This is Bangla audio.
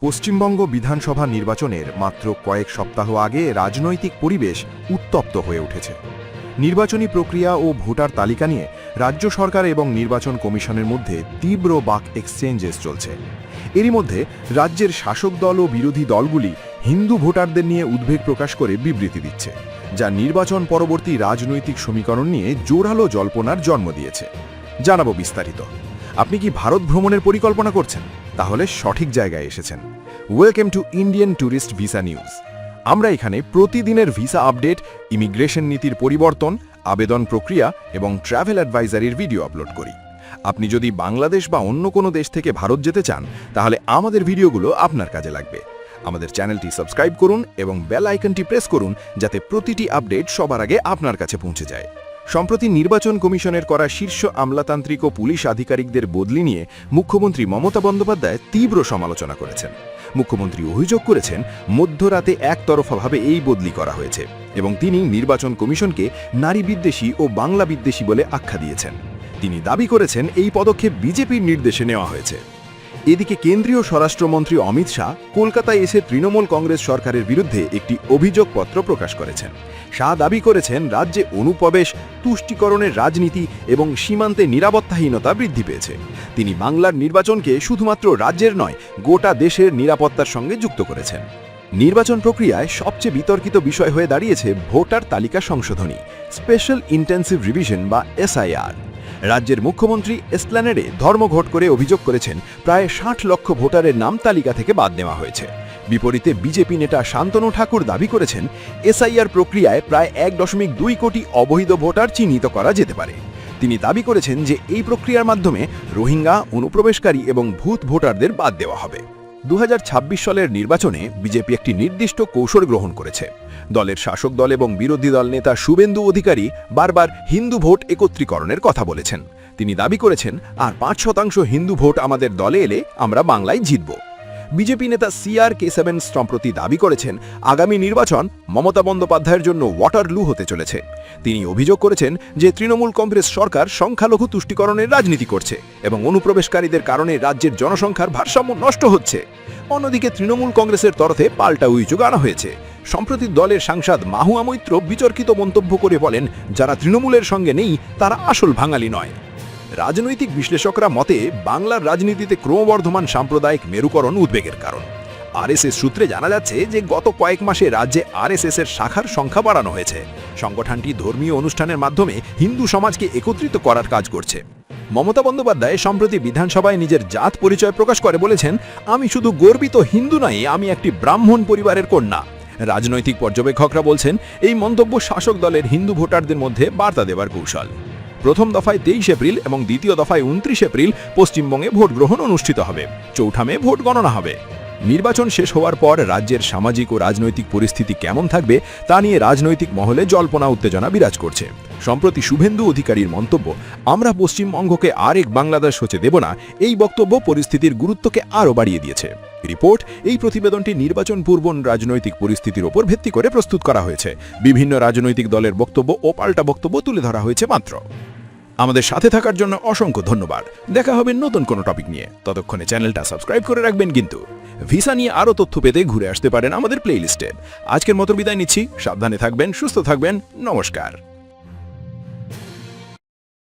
পশ্চিমবঙ্গ বিধানসভা নির্বাচনের মাত্র কয়েক সপ্তাহ আগে রাজনৈতিক পরিবেশ উত্তপ্ত হয়ে উঠেছে। নির্বাচনী প্রক্রিয়া ও ভোটার তালিকা নিয়ে রাজ্য সরকার এবং নির্বাচন কমিশনের মধ্যে তীব্র বাক এক্সচেঞ্জেস চলছে। এরই মধ্যে রাজ্যের শাসক দল ও বিরোধী দলগুলি হিন্দু ভোটারদের নিয়ে উদ্বেগ প্রকাশ করে বিবৃতি দিচ্ছে, যা নির্বাচন পরবর্তী রাজনৈতিক সমীকরণ নিয়ে জোরালো জল্পনার জন্ম দিয়েছে। জানাবো বিস্তারিত। আপনি কি ভারত ভ্রমণের পরিকল্পনা করছেন? তাহলে সঠিক জায়গায় এসেছেন। Welcome to Indian tourist visa news. আমরা এখানে প্রতিদিনের ভিসা আপডেট, ইমিগ্রেশন নীতির পরিবর্তন, আবেদন প্রক্রিয়া এবং ট্রাভেল অ্যাডভাইজারির ভিডিও আপলোড করি। আপনি যদি বাংলাদেশ বা অন্য কোনো দেশ থেকে ভারত যেতে চান, তাহলে আমাদের ভিডিওগুলো আপনার কাজে লাগবে। আমাদের চ্যানেলটি সাবস্ক্রাইব করুন এবং বেল আইকনটি প্রেস করুন, যাতে প্রতিটি আপডেট সবার আগে আপনার কাছে পৌঁছে যায়। সম্প্রতি নির্বাচন কমিশনের করা শীর্ষ আমলাতান্ত্রিক ও পুলিশ আধিকারিকদের বদলি নিয়ে মুখ্যমন্ত্রী মমতা বন্দ্যোপাধ্যায় তীব্র সমালোচনা করেছেন। মুখ্যমন্ত্রী অভিযোগ করেছেন, মধ্যরাতে একতরফাভাবে এই বদলি করা হয়েছে এবং তিনি নির্বাচন কমিশনকে নারী বিদ্বেষী ও বাংলা বিদ্বেষী বলে আখ্যা দিয়েছেন। তিনি দাবি করেছেন, এই পদক্ষেপ বিজেপির নির্দেশে নেওয়া হয়েছে। এদিকে কেন্দ্রীয় স্বরাষ্ট্রমন্ত্রী অমিত শাহ কলকাতায় এসে তৃণমূল কংগ্রেস সরকারের বিরুদ্ধে একটি অভিযোগপত্র প্রকাশ করেছেন। শাহ দাবি করেছেন, রাজ্যে অনুপ্রবেশ, তুষ্টিকরণের রাজনীতি এবং সীমান্তে নিরাপত্তাহীনতা বৃদ্ধি পেয়েছে। তিনি বাংলার নির্বাচনকে শুধুমাত্র রাজ্যের নয়, গোটা দেশের নিরাপত্তার সঙ্গে যুক্ত করেছেন। নির্বাচন প্রক্রিয়ায় সবচেয়ে বিতর্কিত বিষয় হয়ে দাঁড়িয়েছে ভোটার তালিকা সংশোধনী, স্পেশাল ইন্টেন্সিভ রিভিশন বা SIR। রাজ্যের মুখ্যমন্ত্রী এসপ্ল্যানেডে ধর্মঘট করে অভিযোগ করেছেন, প্রায় 60 লক্ষ ভোটারের নাম তালিকা থেকে বাদ নেওয়া হয়েছে। বিপরীতে বিজেপি নেতা শান্তনু ঠাকুর দাবি করেছেন, SIR প্রক্রিয়ায় প্রায় 1.2 কোটি অবৈধ ভোটার চিহ্নিত করা যেতে পারে। তিনি দাবি করেছেন যে এই প্রক্রিয়ার মাধ্যমে রোহিঙ্গা, অনুপ্রবেশকারী এবং ভূত ভোটারদের বাদ দেওয়া হবে। 2026 সালের নির্বাচনে বিজেপি একটি নির্দিষ্ট কৌশল গ্রহণ করেছে। দলের শাসক দল এবং বিরোধী দল নেতা শুভেন্দু অধিকারী বারবার হিন্দু ভোট একত্রীকরণের কথা বলেছেন। তিনি দাবি করেছেন, আর 5% হিন্দু ভোট আমাদের দলে এলে আমরা বাংলায় জিতব। বিজেপি নেতা CR-K7 সম্প্রতি দাবি করেছেন, আগামী নির্বাচন মমতা বন্দ্যোপাধ্যায়ের জন্য ওয়াটারলু হতে চলেছে। তিনি অভিযোগ করেছেন যে তৃণমূল কংগ্রেস সরকার সংখ্যালঘু তুষ্টিকরণের রাজনীতি করছে এবং অনুপ্রবেশকারীদের কারণে রাজ্যের জনসংখ্যার ভারসাম্য নষ্ট হচ্ছে। অন্যদিকে তৃণমূল কংগ্রেসের তরফে পাল্টা অভিযোগ আনা হয়েছে। সম্প্রতি দলের সাংসদ মাহুয়া মৈত্র বিতর্কিত মন্তব্য করে বলেন, যারা তৃণমূলের সঙ্গে নেই তারা আসল বাঙালি নয়। রাজনৈতিক বিশ্লেষকরা মতে, বাংলার রাজনীতিতে ক্রমবর্ধমান সাম্প্রদায়িক মেরুকরণ উদ্বেগের কারণ। RSS সূত্রে জানা যাচ্ছে যে গত কয়েক মাসে রাজ্যে RSS এর শাখার সংখ্যা বাড়ানো হয়েছে। সংগঠনটি ধর্মীয় অনুষ্ঠানের মাধ্যমে হিন্দু সমাজকে একত্রিত করার কাজ করছে। মমতা বন্দ্যোপাধ্যায় সম্প্রতি বিধানসভায় নিজের জাত পরিচয় প্রকাশ করে বলেছেন, আমি শুধু গর্বিত হিন্দু নই, আমি একটি ব্রাহ্মণ পরিবারের কন্যা। রাজনৈতিক পর্যবেক্ষকরা বলছেন, এই মন্তব্য শাসক দলের হিন্দু ভোটারদের মধ্যে বার্তা দেওয়ার কৌশল। প্রথম দফায় 23 এপ্রিল এবং দ্বিতীয় দফায় 29 এপ্রিল পশ্চিমবঙ্গে ভোট গ্রহণ অনুষ্ঠিত হবে। 4 মে ভোট গণনা হবে। নির্বাচন শেষ হওয়ার পর রাজ্যের সামাজিক ও রাজনৈতিক পরিস্থিতি কেমন থাকবে তা নিয়ে রাজনৈতিক মহলে জল্পনা উত্তেজনা বিরাজ করছে। সম্প্রতি শুভেন্দু অধিকারীর মন্তব্য, আমরা পশ্চিমবঙ্গকে আরেক বাংলাদেশ হতে দেব না, এই বক্তব্য পরিস্থিতির গুরুত্বকে আরও বাড়িয়ে দিয়েছে। রিপোর্ট, এই প্রতিবেদনটি নির্বাচন পূর্ব রাজনৈতিক পরিস্থিতির ওপর ভিত্তি করে প্রস্তুত করা হয়েছে। বিভিন্ন রাজনৈতিক দলের বক্তব্য ও পাল্টা বক্তব্য তুলে ধরা হয়েছে মাত্র। আমাদের সাথে থাকার জন্য অসংখ্য ধন্যবাদ। দেখা হবে নতুন কোনো টপিক নিয়ে। ততক্ষণে চ্যানেলটা সাবস্ক্রাইব করে রাখবেন কিন্তু। ভিসা নিয়ে আরও তথ্য পেতে ঘুরে আসতে পারেন আমাদের প্লেলিস্টে। আজকের মতো বিদায় নিচ্ছি। সাবধানে থাকবেন, সুস্থ থাকবেন। নমস্কার।